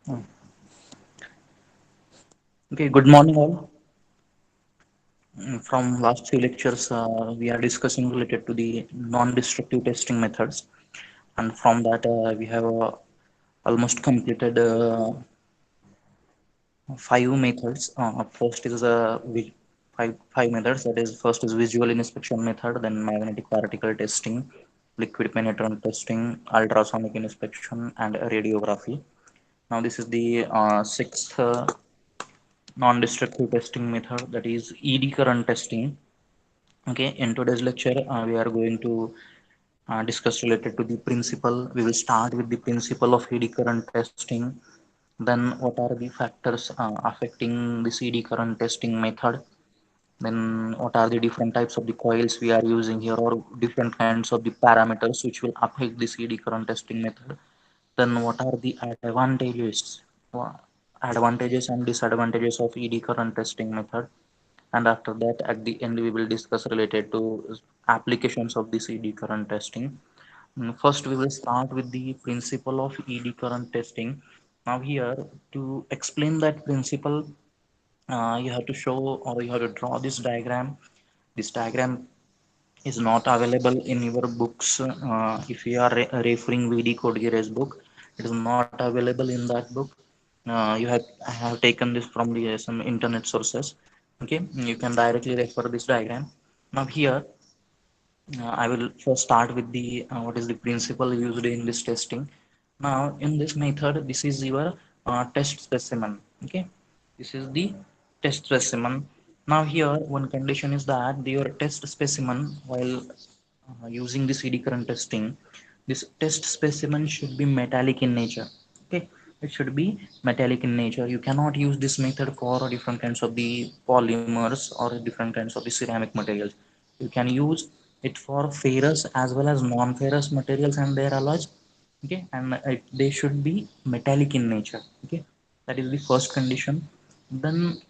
Mm. Okay, good morning all. From last few lectures, we are discussing related to the non-destructive testing methods, and from that we have almost completed five methods. First is five methods. That is, first is visual inspection method, then magnetic particle testing, liquid penetrant testing, ultrasonic inspection, and radiography. Now this is the sixth non-destructive testing method, that is ED current testing. Okay, in today's lecture, we are going to discuss related to the principle. We will start with the principle of ED current testing. Then, what are the factors affecting the ED current testing method? Then, what are the different types of the coils we are using here, or different kinds of the parameters which will affect this ED current testing method? Then, what are the advantages and disadvantages of ED current testing method? And after that, at the end, we will discuss related to applications of this ED current testing. First, we will start with the principle of ED current testing. Now here, to explain that principle, you have to show, or you have to draw this diagram. This diagram is not available in your books. If you are referring VD Code Garage book, it is not available in that book. I have taken this from the some internet sources. Okay, you can directly refer this diagram. Now here, I will first start with the what is the principle used in this testing. Now in this method, this is your test specimen. Okay, this is the test specimen. Now here, one condition is that your test specimen, while using the CD current testing, this test specimen should be metallic in nature. Okay, it should be metallic in nature. You cannot use this method for different kinds of the polymers or different kinds of the ceramic materials. You can use it for ferrous as well as non-ferrous materials and their alloys. Okay, and they should be metallic in nature. Okay, that is the first condition. Then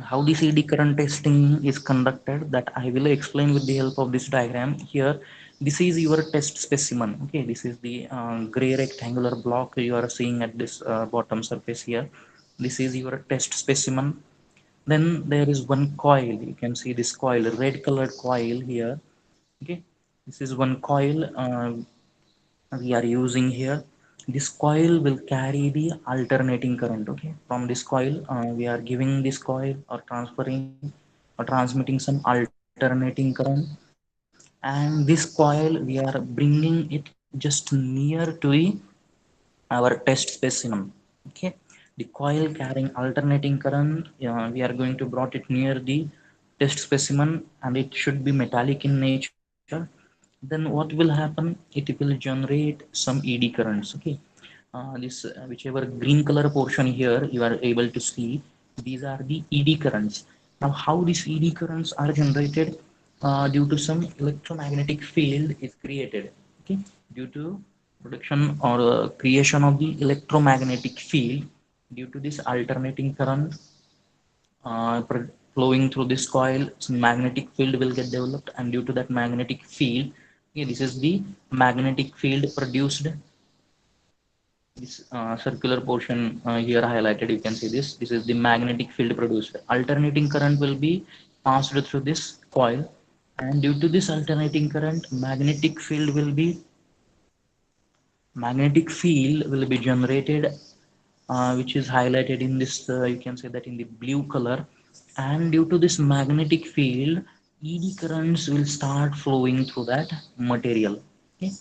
how the CD current testing is conducted, that I will explain with the help of this diagram here. This is your test specimen. Okay, this is the gray rectangular block you are seeing at this bottom surface here. This is your test specimen. Then there is one coil. You can see this coil, red colored coil here. Okay, this is one coil we are using here. This coil will carry the alternating current. Okay, from this coil we are giving this coil or transferring or transmitting some alternating current, and this coil we are bringing it just near to our test specimen. Okay, the coil carrying alternating current, we are going to brought it near the test specimen, and it should be metallic in nature. Then what will happen, it will generate some ED currents. Okay, this whichever green color portion here you are able to see, these are the ED currents. Now how these ED currents are generated? Due to some electromagnetic field is created. Okay, due to production or creation of the electromagnetic field, due to this alternating current flowing through this coil, some magnetic field will get developed, and due to that magnetic field, okay, this is the magnetic field produced. This circular portion here highlighted, you can see this is the magnetic field produced. Alternating current will be passed through this coil, and due to this alternating current, magnetic field will be generated, which is highlighted in this, you can say that in the blue color. And due to this magnetic field, ED currents will start flowing through that material. Okay,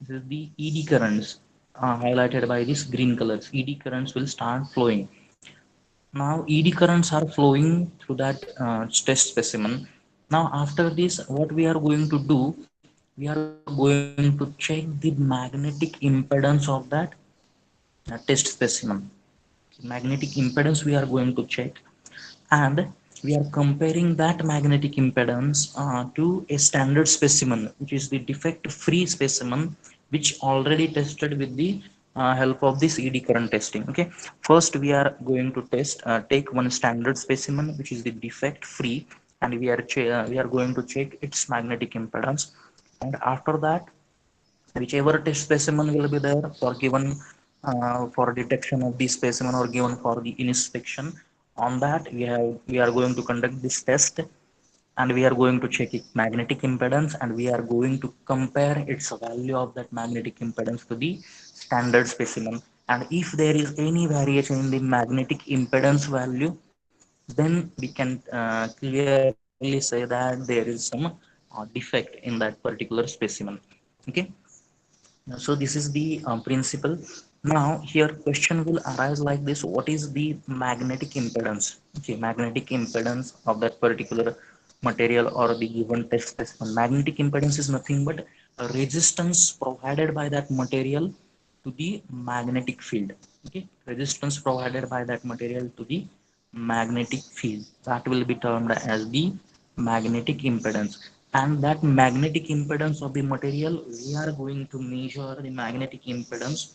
this is the ED currents highlighted by this green colors. ED currents will start flowing. Now ED currents are flowing through that test specimen. Now after this, what we are going to do, we are going to check the magnetic impedance of that test specimen. Magnetic impedance we are going to check, and we are comparing that magnetic impedance to a standard specimen, which is the defect free specimen, which already tested with the help of this ED current testing. Okay, first we are going to take one standard specimen which is the defect free, and we are going to check its magnetic impedance. And after that, whichever test specimen will be there for given for detection of the specimen or given for the inspection. On that, we are going to conduct this test, and we are going to check its magnetic impedance, and we are going to compare its value of that magnetic impedance to the standard specimen. And if there is any variation in the magnetic impedance value, then we can clearly say that there is some defect in that particular specimen. Okay. So this is the principle. Now here question will arise like this: what is the magnetic impedance? Okay, magnetic impedance of that particular material or the given test specimen. Magnetic impedance is nothing but a resistance provided by that material to the magnetic field. Okay, resistance provided by that material to the magnetic field, that will be termed as the magnetic impedance. And that magnetic impedance of the material, we are going to measure the magnetic impedance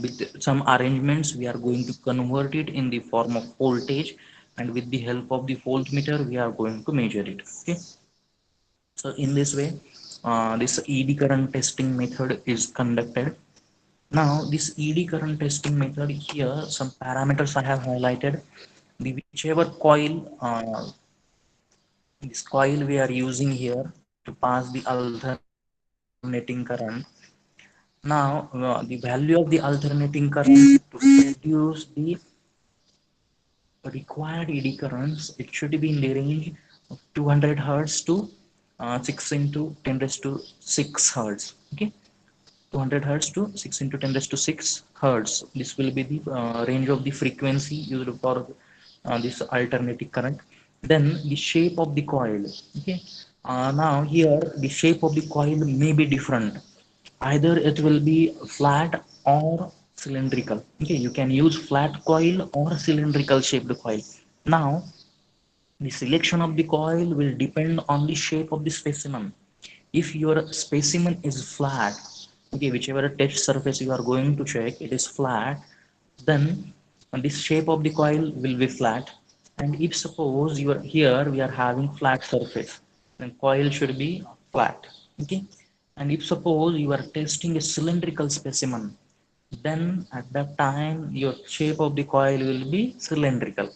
with some arrangements. We are going to convert it in the form of voltage, and with the help of the voltmeter we are going to measure it. Okay, so in this way, this ED current testing method is conducted. Now, this ED current testing method, here some parameters I have highlighted. The whichever coil, this coil we are using here to pass the alternating current. Now, the value of the alternating current to produce the required ED currents, it should be in the range of 200 hertz to 6 into 10 raised to 6 hertz. Okay, 200 hertz to 6 into 10 raised to 6 hertz. This will be the range of the frequency used for this alternating current. Then the shape of the coil. Okay, now here the shape of the coil may be different. Either it will be flat or cylindrical. Okay, you can use flat coil or cylindrical shaped coil. Now, the selection of the coil will depend on the shape of the specimen. If your specimen is flat, okay, whichever test surface you are going to check, it is flat, then this shape of the coil will be flat. And if suppose you are here, we are having flat surface, then coil should be flat. Okay, and if suppose you are testing a cylindrical specimen, then at that time your shape of the coil will be cylindrical.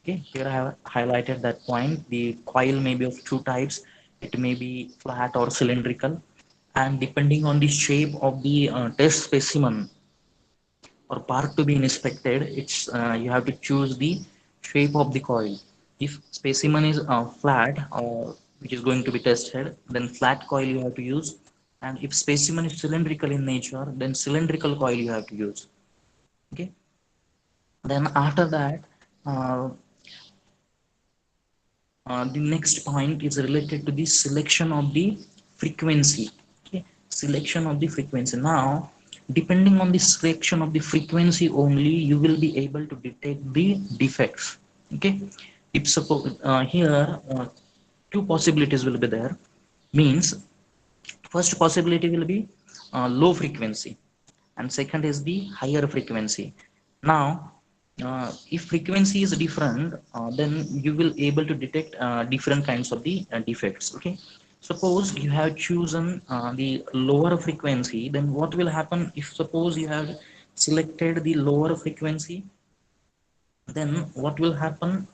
Okay, here I have highlighted that point. The coil may be of two types. It may be flat or cylindrical, and depending on the shape of the test specimen or part to be inspected, it's you have to choose the shape of the coil. If specimen is flat, or which is going to be tested, then flat coil you have to use. And if specimen is cylindrical in nature, then cylindrical coil you have to use. Okay. Then after that, uh, the next point is related to the selection of the frequency. Okay, selection of the frequency. Now, depending on the selection of the frequency only, you will be able to detect the defects. Okay, if suppose here two possibilities will be there. Means first possibility will be low frequency, and second is the higher frequency. Now, if frequency is different, then you will able to detect different kinds of the defects. Okay, suppose you have chosen the lower frequency, then what will happen if suppose you have selected the lower frequency, then what will happen?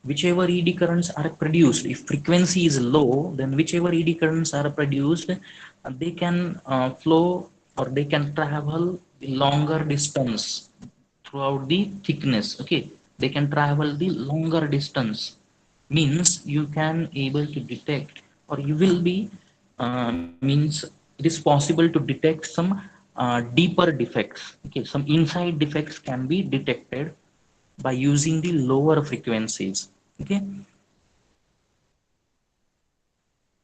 Whichever ED currents are produced, if frequency is low, then whichever ED currents are produced, they can flow, or they can travel the longer distance throughout the thickness. Okay, they can travel the longer distance. Means you can able to detect, or you will be means it is possible to detect some deeper defects. Okay, some inside defects can be detected by using the lower frequencies. Okay,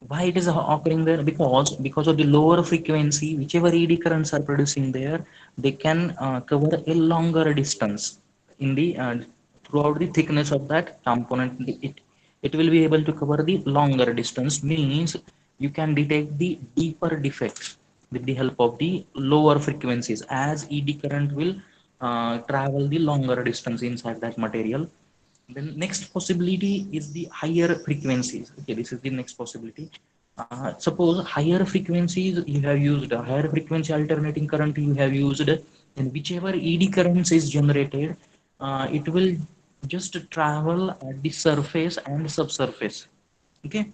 why it is occurring there? Because of the lower frequency, whichever ED currents are producing there, they can cover a longer distance in the throughout the thickness of that component. It will be able to cover the longer distance. Means you can detect the deeper defects with the help of the lower frequencies, as ED current will travel the longer distance inside that material. Then next possibility is the higher frequencies. Okay, this is the next possibility. Suppose higher frequencies you have used, a higher frequency alternating current you have used, then whichever ED currents is generated, it will just travel at the surface and subsurface. Okay,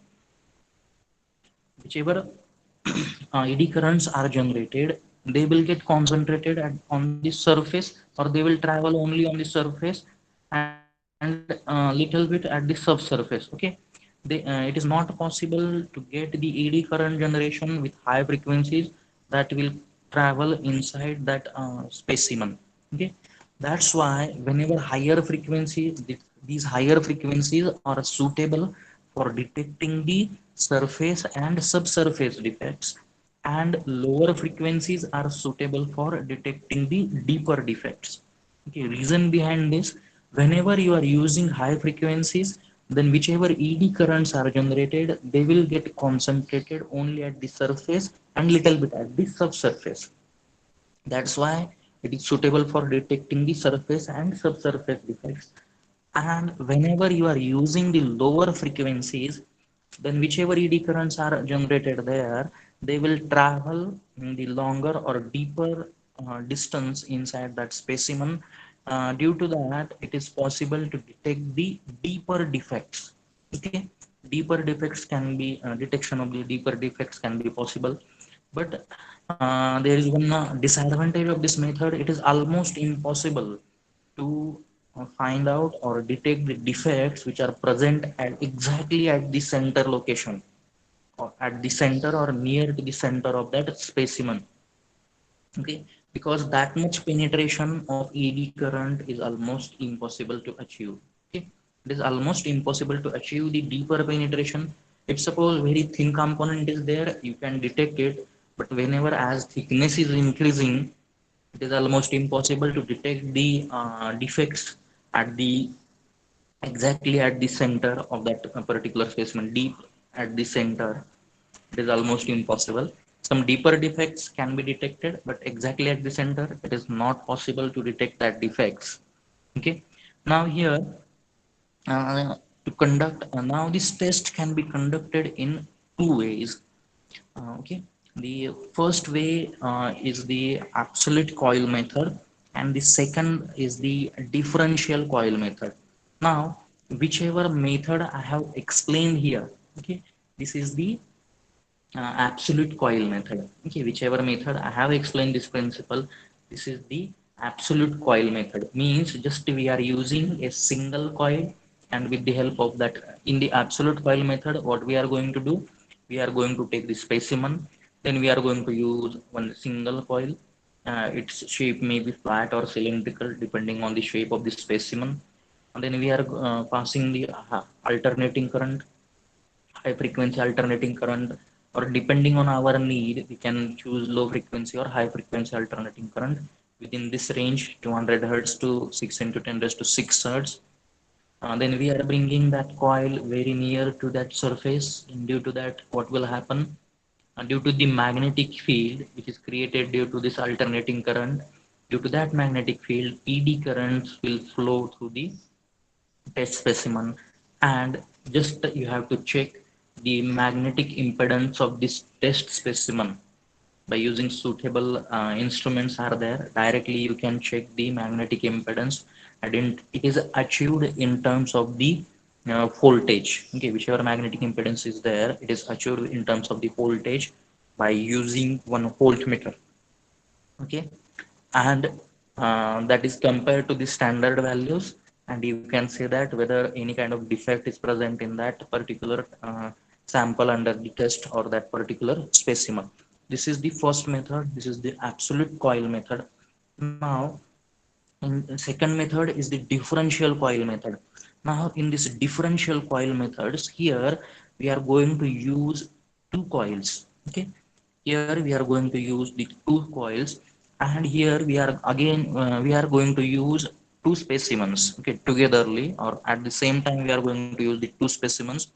whichever ED currents are generated, they will get concentrated on the surface, or they will travel only on the surface and little bit at the subsurface. Okay, it is not possible to get the ED current generation with high frequencies that will travel inside that specimen. Okay, that's why whenever higher frequencies, these higher frequencies are suitable for detecting the surface and subsurface defects, and lower frequencies are suitable for detecting the deeper defects. Okay, reason behind this, whenever you are using high frequencies, then whichever ED currents are generated, they will get concentrated only at the surface and little bit at the subsurface. That's why it is suitable for detecting the surface and subsurface defects. And whenever you are using the lower frequencies, then whichever ED currents are generated there, they will travel in the longer or deeper distance inside that specimen. Due to that, it is possible to detect the deeper defects. Okay, deeper defects can be detection of the deeper defects can be possible, but there is one disadvantage of this method. It is almost impossible to find out or detect the defects which are present at exactly at the center location, or at the center or near to the center of that specimen. Okay, because that much penetration of ED current is almost impossible to achieve. Okay, it is almost impossible to achieve the deeper penetration. If suppose very thin component is there, you can detect it, but whenever as thickness is increasing, it is almost impossible to detect the defects at the exactly at the center of that particular specimen, deep at the center. It is almost impossible. Some deeper defects can be detected, but exactly at the center it is not possible to detect that defects. Okay, now here, uh, to conduct now this test can be conducted in two ways. Okay, the first way is the absolute coil method, and the second is the differential coil method. Now, whichever method I have explained here, okay, this is the absolute coil method. Okay, whichever method I have explained this principle, this is the absolute coil method. Means just we are using a single coil, and with the help of that, in the absolute coil method, what we are going to do, we are going to take the specimen, then we are going to use one single coil. Its shape may be flat or cylindrical depending on the shape of the specimen, and then we are passing the alternating current, high frequency alternating current, or depending on our need we can choose low frequency or high frequency alternating current within this range, 200 hertz to 6 into 10 raised to 6 hertz. Then we are bringing that coil very near to that surface, and due to that what will happen, due to the magnetic field which is created due to this alternating current, due to that magnetic field, ED currents will flow through the test specimen. And just you have to check the magnetic impedance of this test specimen by using suitable instruments are there. Directly you can check the magnetic impedance, and it is achieved in terms of the voltage. Okay, whichever magnetic impedance is there, it is achieved in terms of the voltage by using one voltmeter. Okay, and that is compared to the standard values, and you can say that whether any kind of defect is present in that particular sample under the test or that particular specimen. This is the first method, this is the absolute coil method. Now, in second method is the differential coil method. Now in this differential coil methods, here we are going to use two coils. Okay, here we are going to use the two coils, and here we are again we are going to use two specimens, okay, togetherly, or at the same time we are going to use the two specimens.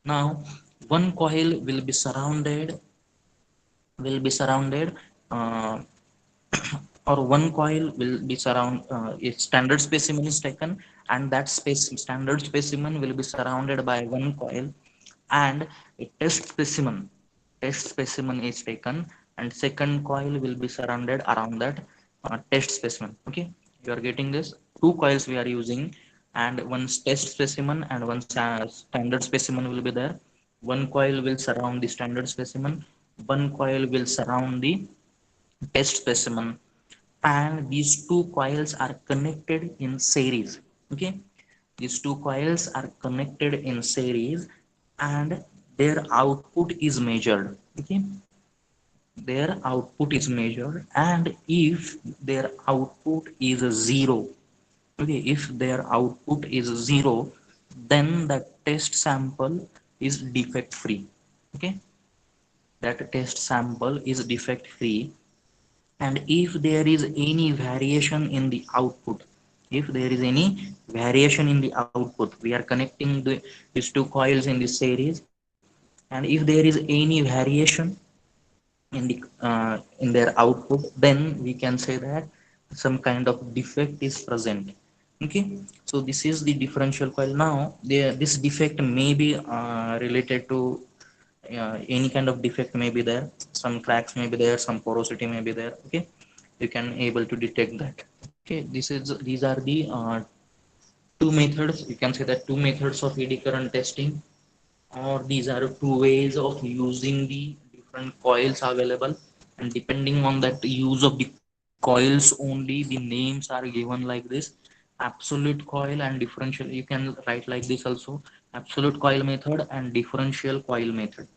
Now one coil will be surrounded uh, or one coil will be surround a standard specimen is taken, and that standard specimen will be surrounded by one coil, and a test specimen. test specimen is taken, and second coil will be surrounded around that test specimen. Okay, you are getting this. Two coils we are using, and one test specimen and one standard specimen will be there. One coil will surround the standard specimen, one coil will surround the test specimen, and these two coils are connected in series. Okay, these two coils are connected in series, and their output is measured. Okay, their output is measured, and if their output is zero, okay, if their output is zero, then the test sample is defect free. Okay, that test sample is defect free. And if there is any variation in the output, if there is any variation in the output, we are connecting these two coils in this series, and if there is any variation in their output, then we can say that some kind of defect is present. Okay, so this is the differential coil. Now this defect may be related to any kind of defect may be there, some cracks may be there, some porosity may be there. Okay, you can able to detect that. Okay, these are the two methods, you can say that two methods of eddy current testing, or these are two ways of using the different coils available. And depending on that use of the coils only, the names are given like this: absolute coil and differential. You can write like this also: absolute coil method and differential coil method.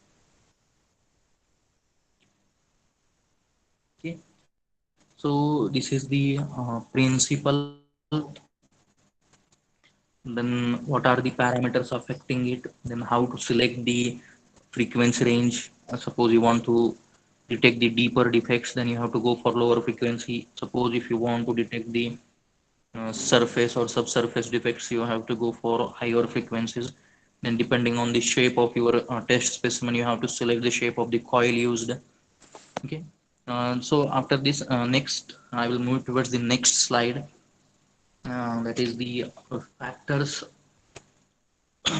Okay, so this is the principle. Then what are the parameters affecting it, then how to select the frequency range. Suppose you want to detect the deeper defects, then you have to go for lower frequency. Suppose if you want to detect the surface or subsurface defects, you have to go for higher frequencies. Then depending on the shape of your test specimen, you have to select the shape of the coil used. Okay, so after this, next I will move towards the next slide. That is the factors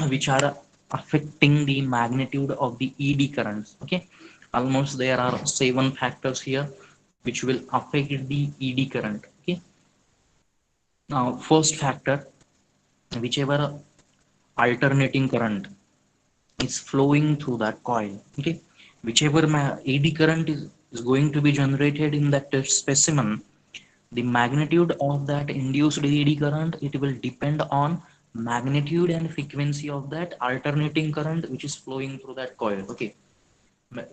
which are affecting the magnitude of the ED currents. Okay, almost there are 7 factors here which will affect the ED current. Okay, now first factor, whichever alternating current is flowing through that coil. Okay, whichever ED current is going to be generated in that specimen, the magnitude of that induced eddy current, it will depend on magnitude and frequency of that alternating current which is flowing through that coil. Okay,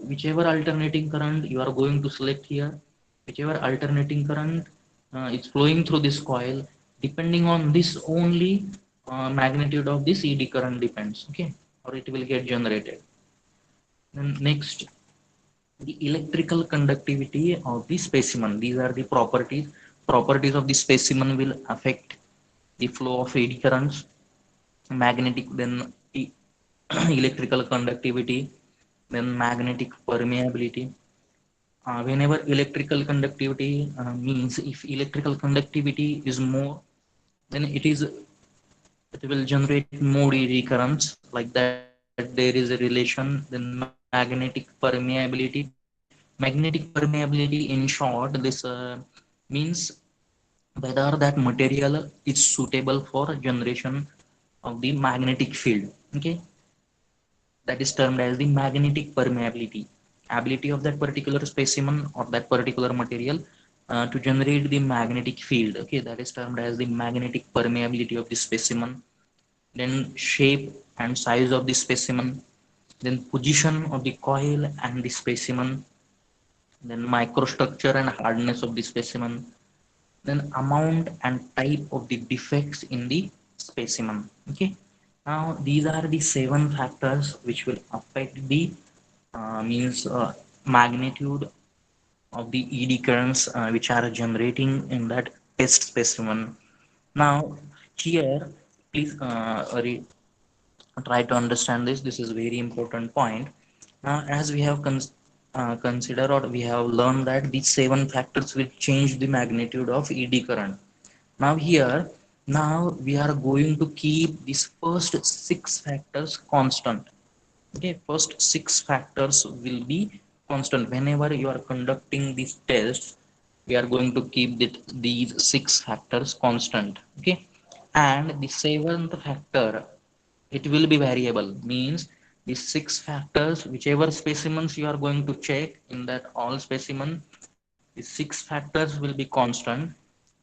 whichever alternating current you are going to select here, whichever alternating current is flowing through this coil, depending on this only, magnitude of this eddy current depends. Okay, or it will get generated. Then next, the electrical conductivity of the specimen. These are the properties of the specimen will affect the flow of eddy currents. Magnetic, then electrical conductivity, then magnetic permeability. Whenever electrical conductivity means, if electrical conductivity is more, then it will generate more eddy currents. Like that, there is a relation. Then magnetic permeability. Magnetic permeability, in short, this means whether that material is suitable for generation of the magnetic field. Okay, that is termed as the magnetic permeability, ability of that particular specimen or that particular material to generate the magnetic field. Okay, that is termed as the magnetic permeability of the specimen. Then shape and size of the specimen, then position of the coil and the specimen, then microstructure and hardness of the specimen, then amount and type of the defects in the specimen. Okay, now these are the 7 factors which will affect the means magnitude of the ED currents which are generating in that test specimen. Now here, please try to understand this. This is very important point. As we have considered, or we have learned, that these 7 factors will change the magnitude of ED current. Now here, now we are going to keep these first 6 factors constant. Okay, first six factors will be constant whenever you are conducting these tests. We are going to keep these six factors constant. Okay, and the seventh factor, it will be variable, means the six factors, whichever specimens you are going to check in that all specimen, the six factors will be constant,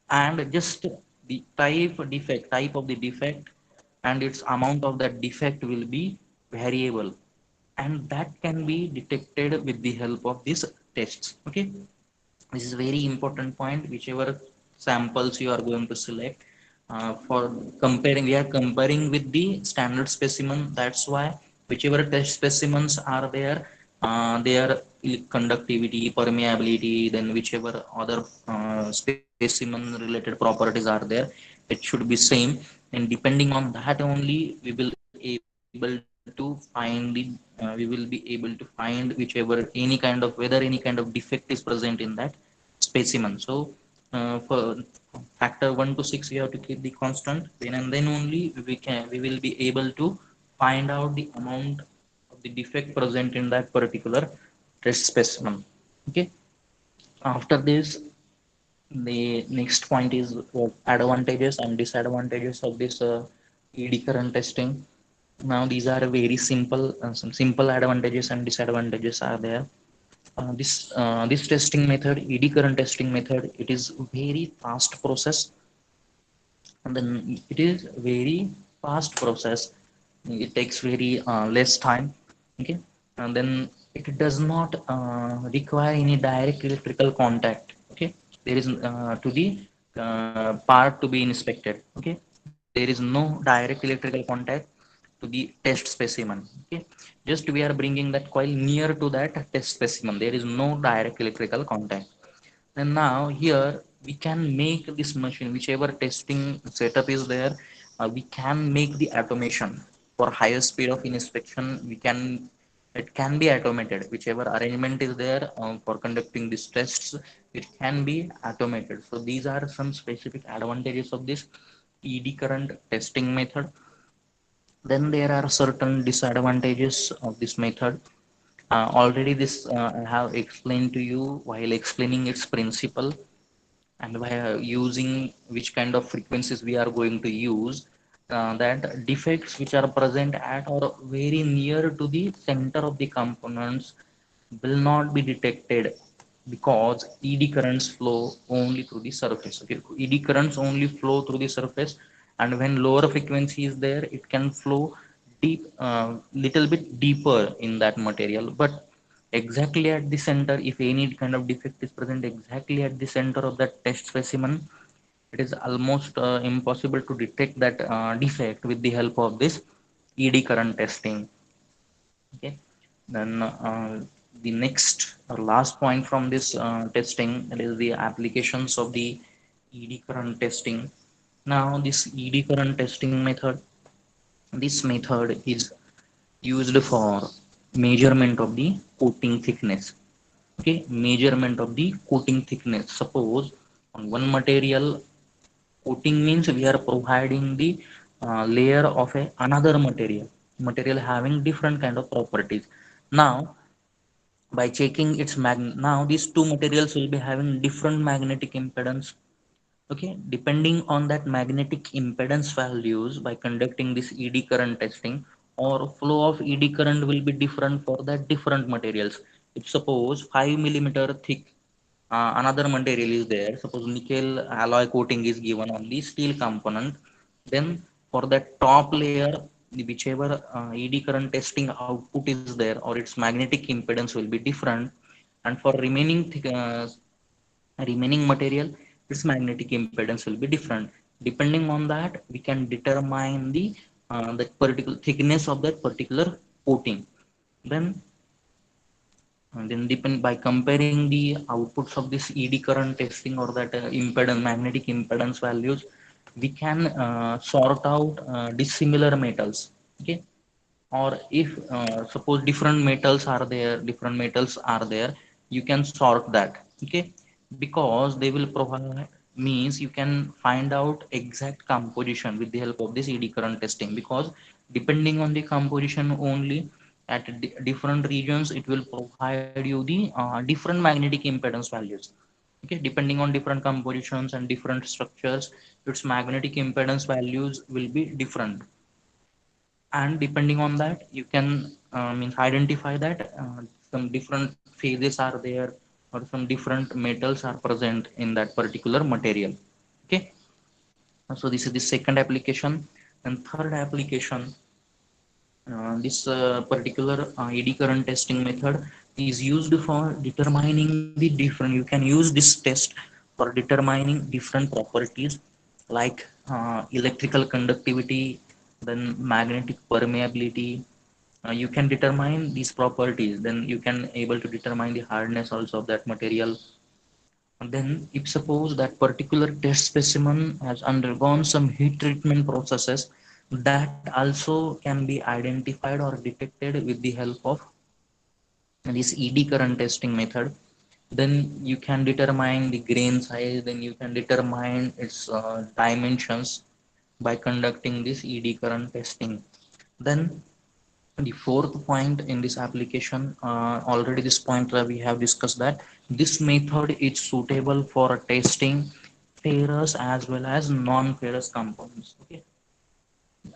and just the type of the defect and its amount of that defect will be variable, and that can be detected with the help of these tests. Okay, this is very important point. Whichever samples you are going to select, for comparing, we are comparing with the standard specimen. That's why whichever test specimens are there, their conductivity, permeability, then whichever other specimen related properties are there, it should be same. And depending on that only, we will able to find the we will be able to find whichever any kind of, whether any kind of defect is present in that specimen. So for factor 1 to 6 we have to keep the constant, then and then only we will be able to find out the amount of the defect present in that particular test specimen. Okay, after this, the next point is what advantages and disadvantages of this ED current testing. Now these are very simple, some simple advantages and disadvantages are there. This testing method, ED current testing method, it is very fast process, and then it is very fast process. It takes very less time. Okay, and then it does not require any direct electrical contact. Okay, there is to the part to be inspected. Okay, there is no direct electrical contact to the test specimen. Okay, just we are bringing that coil near to that test specimen, there is no direct electrical contact. And now here we can make this machine, whichever testing setup is there, we can make the automation for higher speed of inspection. We can, it can be automated. Whichever arrangement is there for conducting these tests, it can be automated. So these are some specific advantages of this ED current testing method. Then there are certain disadvantages of this method. Already this I have explained to you while explaining its principle, and by using which kind of frequencies we are going to use, that defects which are present at or very near to the center of the components will not be detected, because ED currents flow only through the surface. Okay, ED currents only flow through the surface, and when lower frequency is there, it can flow deep, little bit deeper in that material. But exactly at the center, if any kind of defect is present exactly at the center of that test specimen, it is almost impossible to detect that defect with the help of this ED current testing. Okay, then the next or last point from this testing, that is the applications of the ED current testing. Now this ED current testing method, this method is used for measurement of the coating thickness. Okay, measurement of the coating thickness. Suppose on one material, coating means we are providing the layer of another material having different kind of properties. Now by checking its now these two materials will be having different magnetic impedance. Okay, depending on that magnetic impedance values, by conducting this ED current testing, or flow of ED current will be different for that different materials. If suppose 5 millimeter thick another material is there, suppose nickel alloy coating is given on the steel component, then for that top layer, whichever ED current testing output is there or its magnetic impedance will be different, and for remaining material, its magnetic impedance will be different. Depending on that, we can determine the that particular thickness of that particular coating. Then depend by comparing the outputs of this ED current testing or that impedance, magnetic impedance values, we can sort out dissimilar metals. Okay, or if suppose different metals are there, you can sort that. Okay, because they will provide, means you can find out exact composition with the help of this ED current testing, because depending on the composition only, At different regions, it will provide you the different magnetic impedance values. Okay, depending on different compositions and different structures, its magnetic impedance values will be different. And depending on that, you can means identify that some different phases are there, or some different metals are present in that particular material. Okay, so this is the second application. And third application, this particular eddy current testing method is used for determining the different. You can use this test for determining different properties like electrical conductivity, then magnetic permeability. You can determine these properties. Then you can able to determine the hardness also of that material. And then, if suppose that particular test specimen has undergone some heat treatment processes, that also can be identified or detected with the help of this ED current testing method. Then you can determine the grain size, then you can determine its dimensions by conducting this ED current testing. Then the fourth point in this application, already this point we have discussed that this method is suitable for testing ferrous as well as non-ferrous compounds. Okay,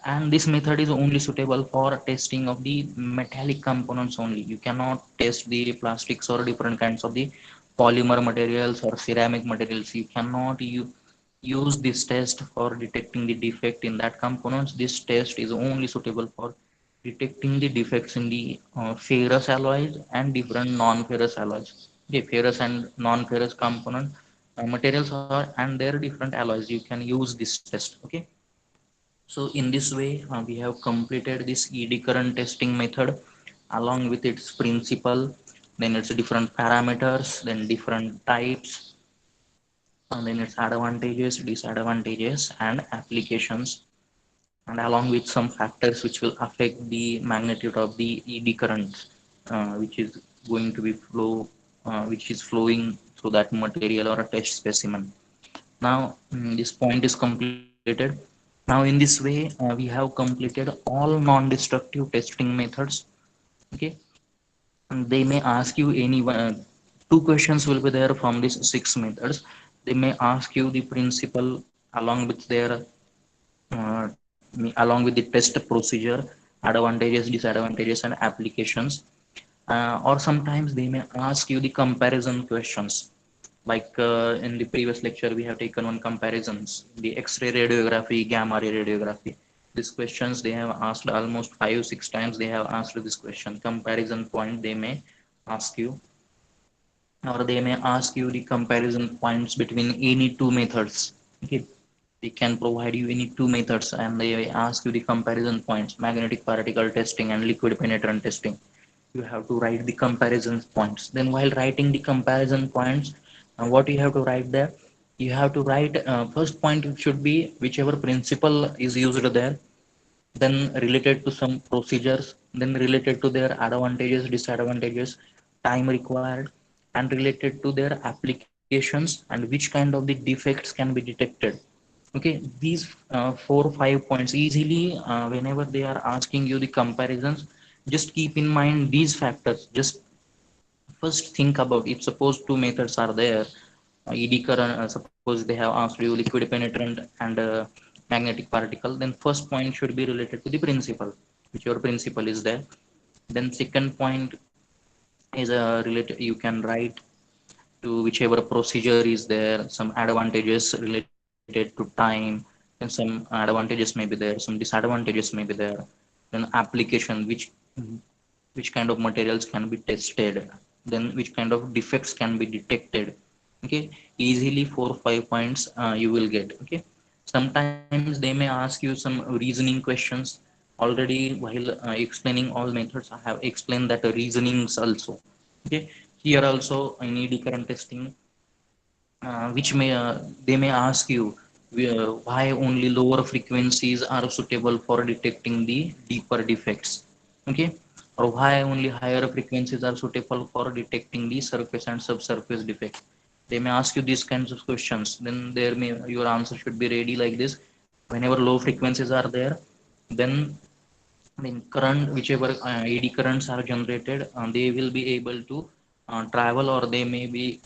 and this method is only suitable for testing of the metallic components only. You cannot test the plastics or different kinds of the polymer materials or ceramic materials. You cannot use this test for detecting the defect in that components. This test is only suitable for detecting the defects in the ferrous alloys and different non-ferrous alloys. The ferrous and non-ferrous component materials are and their different alloys. You can use this test. Okay, so in this way, we have completed this ED current testing method along with its principle, then its different parameters, then different types, and then its advantages, disadvantages, and applications, and along with some factors which will affect the magnitude of the ED current, which is going to be which is flowing through that material or a test specimen. Now, this point is completed. Now, in this way, we have completed all non-destructive testing methods. Okay, and they may ask you any two questions will be there from these six methods. They may ask you the principle along with their along with the test procedure, advantages, disadvantages, and applications. Or sometimes they may ask you the comparison questions. Like in the previous lecture, we have taken on comparisons, the X-ray radiography, gamma ray radiography. These questions they have asked almost 5, 6 times. They have asked this question. Comparison point they may ask you, or they may ask you the comparison points between any two methods. Okay, they can provide you any two methods, and they ask you the comparison points: magnetic particle testing and liquid penetrant testing. You have to write the comparison points. Then while writing the comparison points, what you have to write there, you have to write first point should be whichever principle is used there, then related to some procedures, then related to their advantages, disadvantages, time required, and related to their applications and which kind of the defects can be detected. Okay, these 4 5 points easily, whenever they are asking you the comparisons, just keep in mind these factors. Just first think about, if suppose two methods are there, ED current, suppose they have asked you liquid penetrant and magnetic particle, then first point should be related to the principle, whichever principle is there. Then second point is related, you can write to whichever procedure is there, some advantages related to time, and some advantages may be there, some disadvantages may be there. Then application, which kind of materials can be tested, then which kind of defects can be detected. Okay, easily 4 5 points you will get. Okay, sometimes they may ask you some reasoning questions. Already while explaining all methods, I have explained that reasonings also. Okay, here also I need current testing, which may they may ask you why only lower frequencies are suitable for detecting the deeper defects. Okay, or why only higher frequencies are suitable for detecting the surface and subsurface defects. They may ask you these kinds of questions. Then there may your answer should be ready like this: whenever low frequencies are there, then I mean, current, whichever AD currents are generated, they will be able to travel, or they may be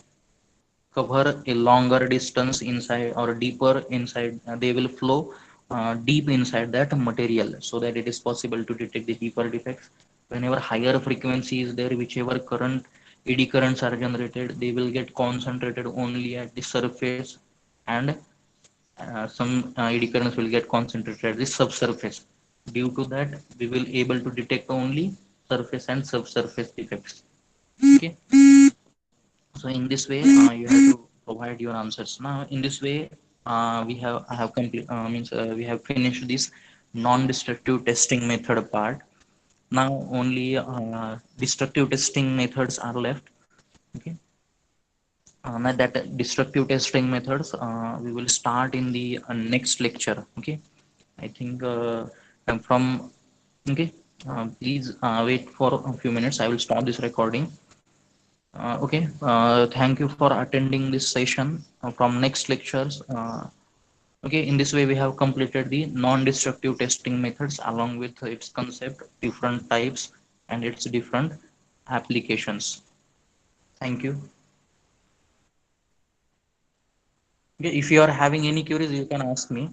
cover a longer distance inside or deeper inside. They will flow deep inside that material, so that it is possible to detect the deeper defects. Whenever higher frequency is there, whichever current AD currents are generated, they will get concentrated only at the surface, and some eddy currents will get concentrated at the subsurface. Due to that, we will able to detect only surface and subsurface defects. Okay. So in this way, you have to provide your answers. Now, in this way, we have I have complete means we have finished this non-destructive testing method part. Now only destructive testing methods are left. Okay. Now that destructive testing methods, we will start in the next lecture. Okay. I think I'm from. Okay. Please wait for a few minutes. I will stop this recording. Okay. Thank you for attending this session from next lectures. Okay. In this way, we have completed the non-destructive testing methods along with its concept, different types, and its different applications. Thank you. Okay. If you are having any queries, you can ask me.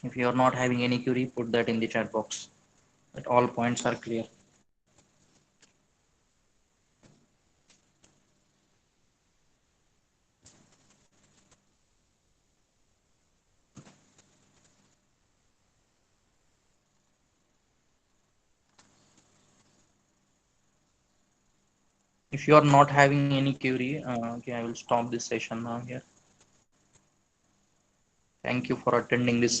If you are not having any query, put that in the chat box. That all points are clear. If you are not having any query, okay, I will stop this session now here. Thank you for attending this